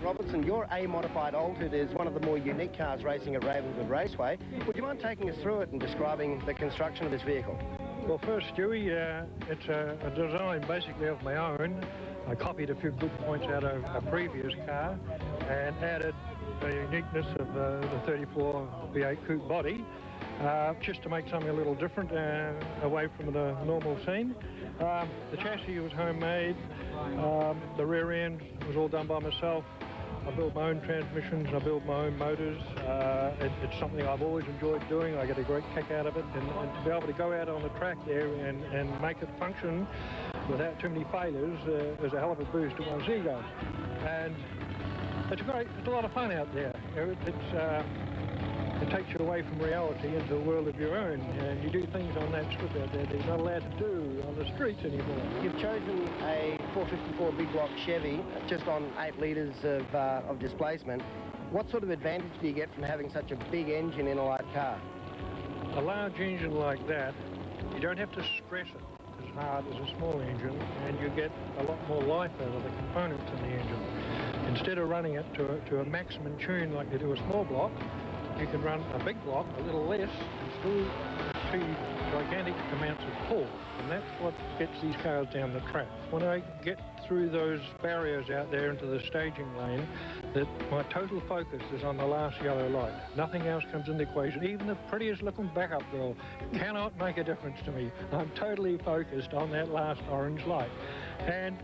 Robertson, your A-modified Altered is one of the more unique cars racing at Ravenswood Raceway. Would you mind taking us through it and describing the construction of this vehicle? Well, first, Stewie, it's a design basically of my own. I copied a few good points out of a previous car and added the uniqueness of the 34 V8 coupe body, just to make something a little different away from the normal scene. The chassis was homemade, the rear end was all done by myself. I build my own transmissions, I build my own motors. It's something I've always enjoyed doing. I get a great kick out of it, and to be able to go out on the track there and make it function without too many failures is a hell of a boost to one's ego. And it's a lot of fun out there. It takes you away from reality into a world of your own, and you do things on that strip out there that you're not allowed to do on the streets anymore. You've chosen a 454 big block Chevy, just on 8 litres of displacement. What sort of advantage do you get from having such a big engine in a light car? A large engine like that, you don't have to stress it as hard as a small engine, and you get a lot more life out of the components in the engine. Instead of running it to a maximum tune like you do a small block, you can run a big block a little less and still achieve gigantic amounts of pull, and that's what gets these cars down the track. When I get through those barriers out there into the staging lane, that my total focus is on the last yellow light. Nothing else comes in the equation. Even the prettiest looking backup girl cannot make a difference to me. I'm totally focused on that last orange light. And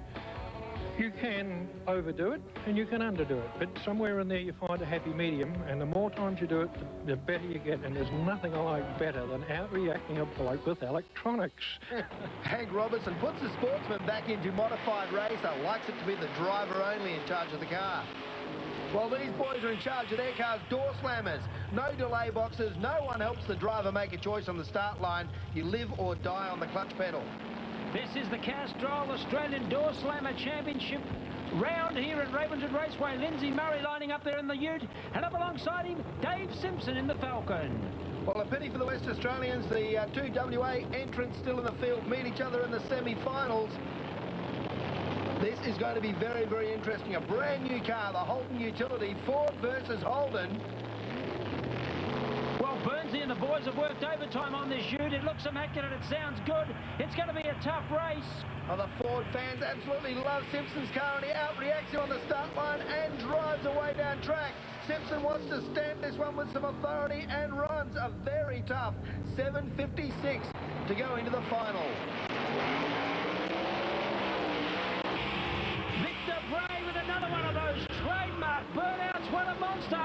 you can overdo it and you can underdo it, but somewhere in there you find a happy medium, and the more times you do it, the better you get, and there's nothing I like better than outreacting a bloke with electronics. Hank Robertson puts the sportsman back into modified racer, likes it to be the driver only in charge of the car. While these boys are in charge of their cars, Doorslammers. No delay boxes, no one helps the driver make a choice on the start line. You live or die on the clutch pedal. This is the Castrol Australian Doorslammer Championship round here at Ravenswood Raceway. Lindsay Murray lining up there in the ute, and up alongside him, Dave Simpson in the Falcon. Well, a pity for the West Australians. The two WA entrants still in the field meet each other in the semi-finals. This is going to be very, very interesting. A brand new car, the Holden Utility, Ford versus Holden. Well, Burnsy and the boys have worked overtime on this ute. It looks immaculate, it sounds good. It's going to be a tough race. Oh, the Ford fans absolutely love Simpson's car, and he outreacts him on the start line and drives away down track. Simpson wants to stand this one with some authority and runs a very tough 7:56 to go into the final. Victor Bray with another one of those trademark burnouts. What a monster.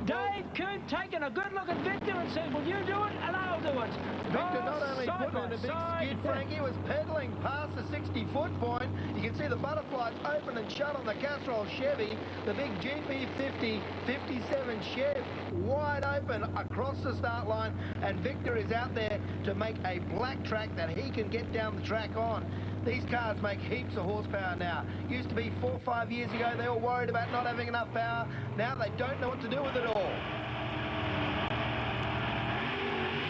Dave Coop taking a good look at Victor and says, will you do it? And I'll do it. Victor not only put in a big skid, Frankie, was pedaling past the 60-foot point. You can see the butterflies open and shut on the Castrol Chevy. The big GP50 57 Chev wide open across the start line. And Victor is out there to make a black track that he can get down the track on. These cars make heaps of horsepower now. Used to be 4 or 5 years ago, they were worried about not having enough power. Now they don't know what to do with it all.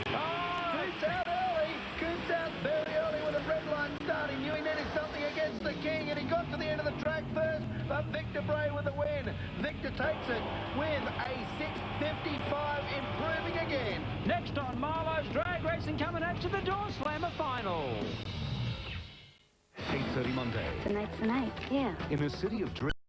Oh, Coots out early. Coots out very early with a red light start. He knew he needed something against the king, and he got to the end of the track first, but Victor Bray with the win. Victor takes it with a 6:55, improving again. Next on Marlowe's Drag Racing, coming up to the Doorslammer final. 8:30 Monday. Tonight's the night, yeah. In a city of dreams.